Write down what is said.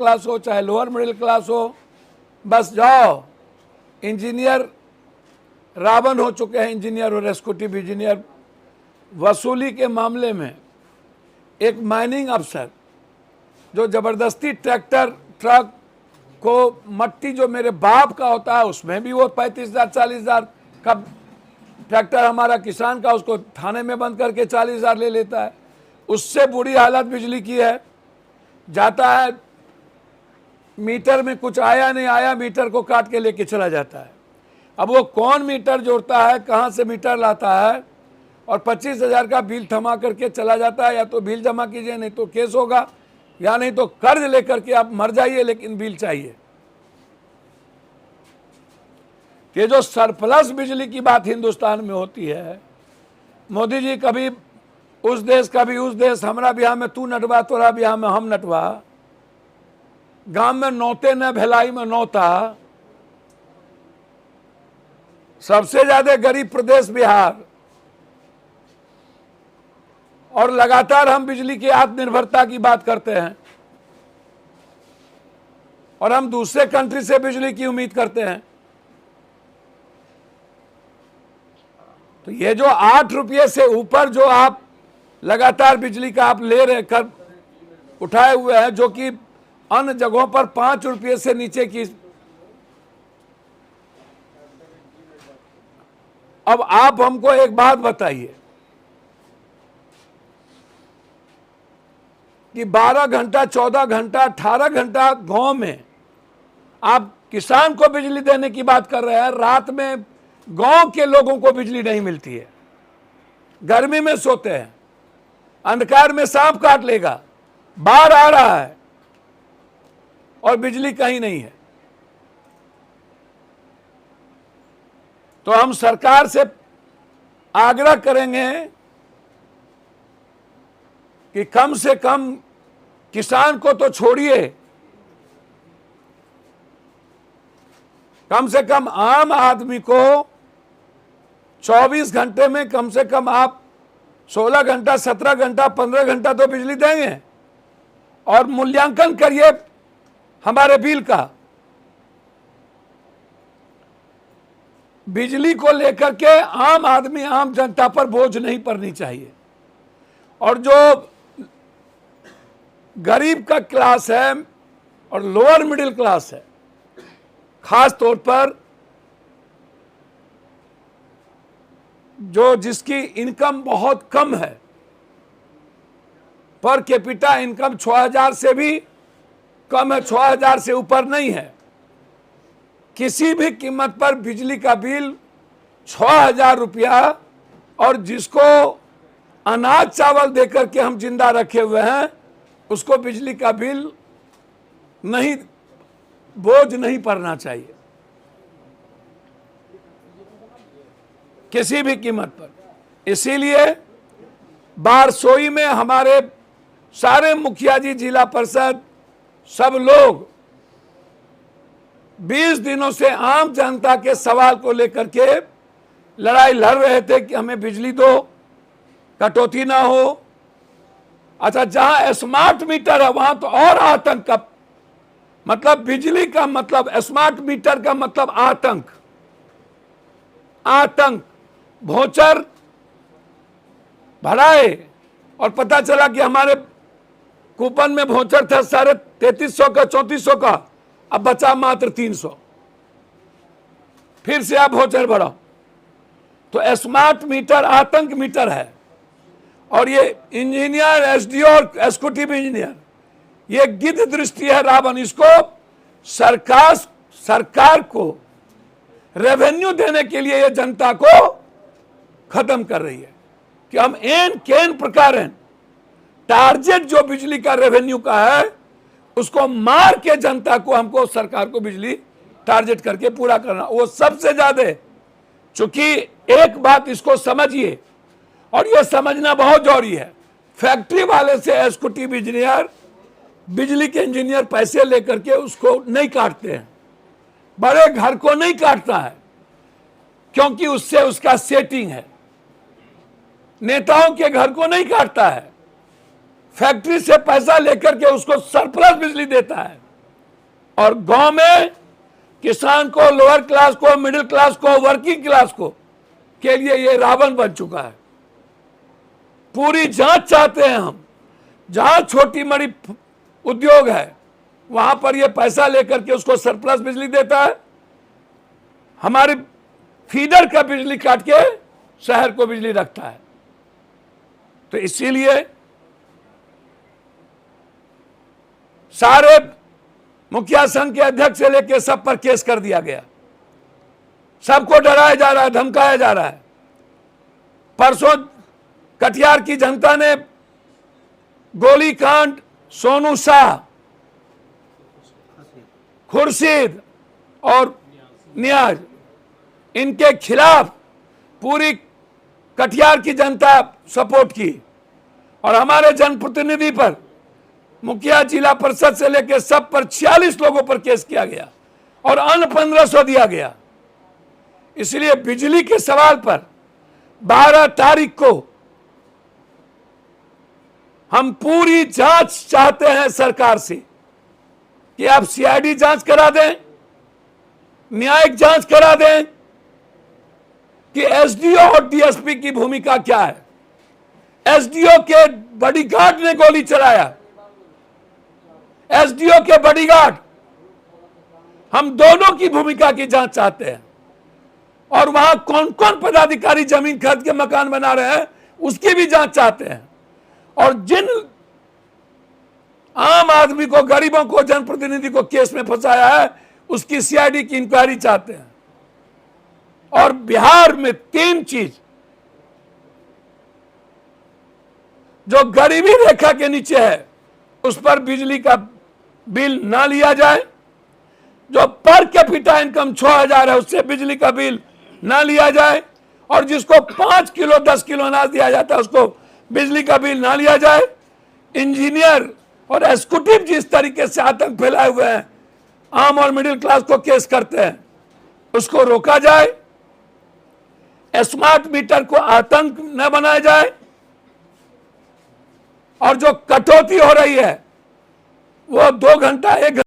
Class हो चाहे lower middle class हो, बस जाओ। इंजीनियर रावण हो चुके हैं, इंजीनियर और एग्जीक्यूटिव इंजीनियर। वसूली के मामले में एक माइनिंग अफसर जो ज़बरदस्ती ट्रैक्टर ट्रक को मट्टी जो मेरे बाप का होता है उसमें भी वो 35,000 40,000 का ट्रैक्टर हमारा किसान का, उसको थाने में बंद करके 40,000 ले लेता है। उससे बुरी हालत बिजली की है। जाता है मीटर में कुछ आया नहीं आया, मीटर को काट के लेके चला जाता है। अब वो कौन मीटर जोड़ता है, कहाँ से मीटर लाता है, और 25,000 का बिल थमा करके चला जाता है। या तो बिल जमा कीजिए, नहीं तो केस होगा, या नहीं तो कर्ज लेकर के आप मर जाइए, लेकिन बिल चाहिए। ये जो सरप्लस बिजली की बात हिंदुस्तान में होती है, मोदी जी कभी उस देश कभी उस देश, हमारा बिहार में तू नटवा, तोरा बिहार में हम नटवा, गांव में नौते न भिलाई में नौता। सबसे ज्यादा गरीब प्रदेश बिहार, और लगातार हम बिजली की आत्मनिर्भरता की बात करते हैं, और हम दूसरे कंट्री से बिजली की उम्मीद करते हैं। तो ये जो 8 रुपये से ऊपर जो आप लगातार बिजली का आप ले रहे कर उठाए हुए हैं, जो कि अन्य जगहों पर 5 रुपये से नीचे की। अब आप हमको एक बात बताइए कि 12 घंटा 14 घंटा 18 घंटा गांव में आप किसान को बिजली देने की बात कर रहे हैं, रात में गांव के लोगों को बिजली नहीं मिलती है। गर्मी में सोते हैं, अंधकार में सांप काट लेगा, बाढ़ आ रहा है और बिजली कहीं नहीं है। तो हम सरकार से आग्रह करेंगे कि कम से कम किसान को तो छोड़िए, कम से कम आम आदमी को 24 घंटे में कम से कम आप 16 घंटा 17 घंटा 15 घंटा तो बिजली देंगे। और मूल्यांकन करिए हमारे बिल का। बिजली को लेकर के आम आदमी आम जनता पर बोझ नहीं पड़नी चाहिए। और जो गरीब का क्लास है और लोअर मिडिल क्लास है, खास तौर पर जो जिसकी इनकम बहुत कम है, पर कैपिटा इनकम 6,000 से भी कम है, 6,000 से ऊपर नहीं है, किसी भी कीमत पर बिजली का बिल 6,000 रुपया, और जिसको अनाज चावल देकर के हम जिंदा रखे हुए हैं, उसको बिजली का बिल नहीं, बोझ नहीं पड़ना चाहिए किसी भी कीमत पर। इसीलिए बारसोई में हमारे सारे मुखिया जी, जिला परिषद, सब लोग 20 दिनों से आम जनता के सवाल को लेकर के लड़ाई लड़ रहे थे कि हमें बिजली दो, कटौती ना हो। अच्छा, जहां स्मार्ट मीटर है वहां तो और आतंक का मतलब, बिजली का मतलब, स्मार्ट मीटर का मतलब आतंक। आतंक भोचर भराए और पता चला कि हमारे कूपन में भोचर था 3350 का, 3400 का, अब बचा मात्र 300। फिर से आप भोचर भराओ। तो स्मार्ट मीटर आतंक मीटर है। और ये इंजीनियर, एसडीओ और एग्जीक्यूटिव इंजीनियर, ये गिद्ध दृष्टि है, रावण। इसको सरकार को रेवेन्यू देने के लिए ये जनता को खत्म कर रही है कि हम केन प्रकार टारगेट जो बिजली का रेवेन्यू का है उसको मार के जनता को, हमको सरकार को बिजली टारगेट करके पूरा करना, वो सबसे ज्यादा। चूंकि एक बात इसको समझिए, और ये समझना बहुत जरूरी है, फैक्ट्री वाले से एग्जीक्यूटिव इंजीनियर, बिजली के इंजीनियर पैसे लेकर के उसको नहीं काटते हैं, बड़े घर को नहीं काटता है, क्योंकि उससे उसका सेटिंग है। नेताओं के घर को नहीं काटता है, फैक्ट्री से पैसा लेकर के उसको सरप्लस बिजली देता है। और गांव में किसान को, लोअर क्लास को, मिडिल क्लास को, वर्किंग क्लास को के लिए ये रावण बन चुका है। पूरी जांच चाहते हैं हम। जहां छोटी बड़ी उद्योग है वहां पर ये पैसा लेकर के उसको सरप्लस बिजली देता है, हमारे फीडर का बिजली काट के शहर को बिजली रखता है। तो इसीलिए सारे मुखिया संघ के अध्यक्ष से लेकर सब पर केस कर दिया गया। सबको डराया जा रहा है, धमकाया जा रहा है। परसों कटिहार की जनता ने गोलीकांड, सोनू शाह, खुर्शीद और नियाज, इनके खिलाफ पूरी कटिहार की जनता सपोर्ट की और हमारे जनप्रतिनिधि पर, मुखिया, जिला परिषद से लेकर सब पर 46 लोगों पर केस किया गया और अन्य 1500 दिया गया। इसलिए बिजली के सवाल पर 12 तारीख को हम पूरी जांच चाहते हैं सरकार से कि आप सीआईडी जांच करा दें, न्यायिक जांच करा दें कि एसडीओ और डीएसपी की भूमिका क्या है। एसडीओ के बॉडीगार्ड ने गोली चलाया, एसडीओ के बॉडीगार्ड, हम दोनों की भूमिका की जांच चाहते हैं। और वहां कौन कौन पदाधिकारी जमीन खरीद के मकान बना रहे हैं उसकी भी जांच चाहते हैं। और जिन आम आदमी को, गरीबों को, जनप्रतिनिधि को केस में फंसाया है उसकी सीआईडी की इंक्वायरी चाहते हैं। और बिहार में 3 चीज जो गरीबी रेखा के नीचे है उस पर बिजली का बिल ना लिया जाए, जो पर कैपिटा इनकम 6000 है उससे बिजली का बिल ना लिया जाए, और जिसको 5 किलो 10 किलो अनाज दिया जाता है उसको बिजली का बिल ना लिया जाए। इंजीनियर और एग्जीक्यूटिव जिस तरीके से आतंक फैलाए हुए हैं, आम और मिडिल क्लास को केस करते हैं, उसको रोका जाए। स्मार्ट मीटर को आतंक न बनाया जाए और जो कटौती हो रही है वो 2 घंटा 1 घंटा